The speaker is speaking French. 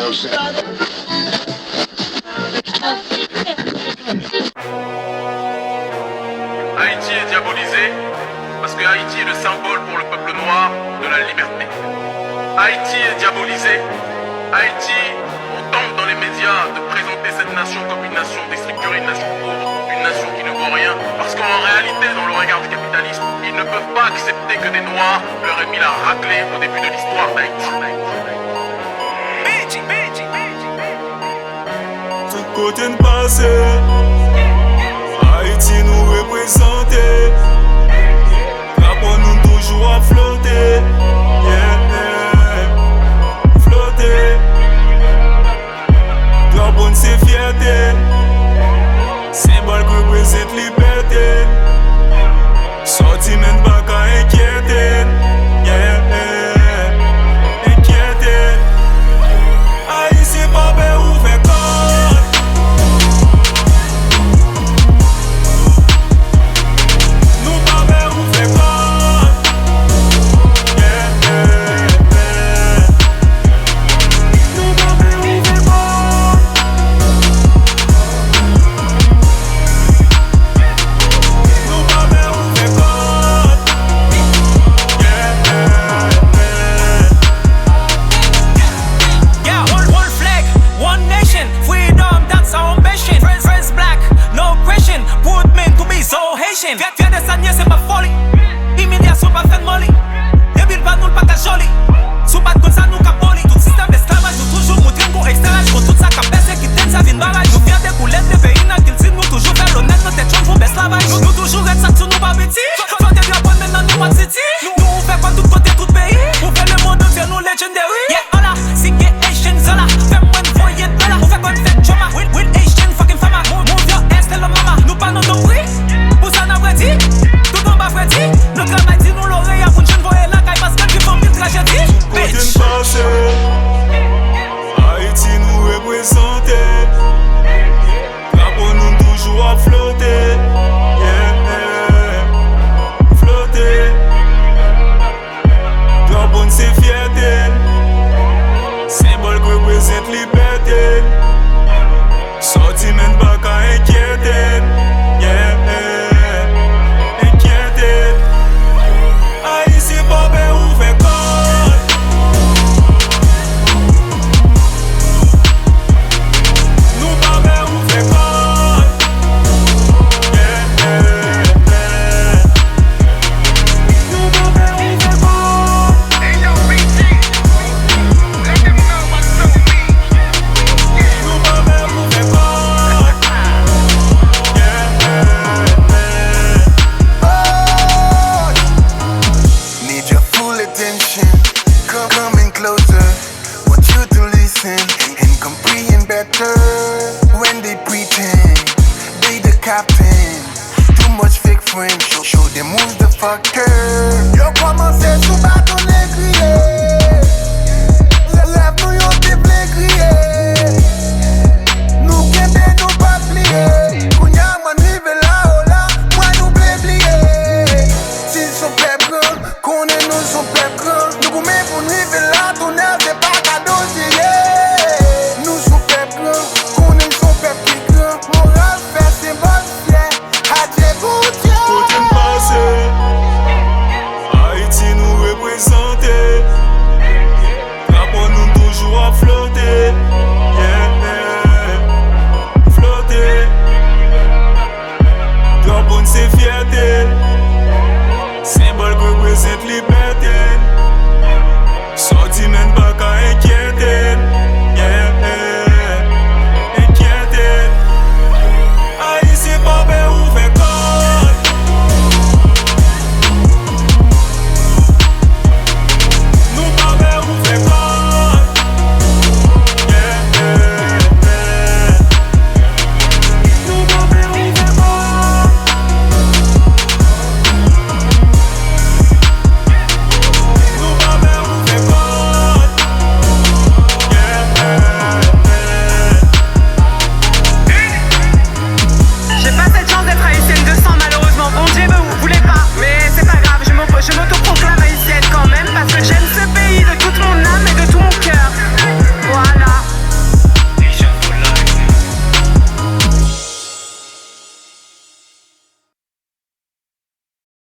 Haïti est diabolisé parce que Haïti est le symbole pour le peuple noir de la liberté. Haïti est diabolisé. Haïti, on tente dans les médias de présenter cette nation comme une nation déstructurée, une nation pauvre, une nation qui ne vaut rien. Parce qu'en réalité, dans le regard du capitalisme, ils ne peuvent pas accepter que des Noirs leur aient mis la raclée au début de l'histoire d'Haïti. Tout côté de passé, Haïti nous représente. Rapport nous toujours à flotter, flotter. Drapeau c'est fierté, symbole qui représente liberté. Sentiment pas qu'à inquiéter, inquiéter. Haïti pas bien ouvert corps. Nous pas bien ouvert corps. Nous pas bien ouvert corps. Nous pas bien ouvert corps. Yeah, one flag, one nation, freedom, that's our ambition. Friends black, no question, put men to be so Haitian. Viens de Sanya, c'est pas folie. Immédiation pas fait de molly. Débile pas nous le pas qu'à joli. Sous pas de comme ça nous qu'à poli. Tout système d'esclavage, nous toujours montrer qu'on extravage. Pour tout ça qu'à baisser, qui t'aime sa vie de barrage. Nous viens des coulettes, des pays n'a qu'il dit. Nous toujours faire l'honnête, nos têtes jaunes font esclavage. Nous toujours être ça sur nous pas petit. Quand des drapeaux maintenant nous what city. Nous on fait pas tout côté, tout pays. On fait le monde entier, nous legendary. Yeah, hola, c'est gay Asian Zola. Fais-moi une voyée de dollar. On fait quoi de fait trauma. With Asian fucking fama. Move your ass, tell mama. Nous pas nos prix. Pour ça n'a pas dit. Tout en bas vrai dit. Nous travail dit nous l'oreille à pour une jeune voyée là. Parce qu'elle qui font mille tragédies. Bitch. Haïti nous représente. Rapport nous toujours à flotter, flotter. Drapeau c'est fierté, symbole qui représente liberté. Sentiment pas qu'à inquiéter, inquiéter. Haïti pas bien ouvert corps. Nous pas bien ouvert corps. Nous pas bien ouvert corps. Nous pas bien ouvert corps. Need your full attention. Coming closer. Want you to listen and comprehend better. When they pretend they the captain. Too much fake friends. Show them who's the fucker.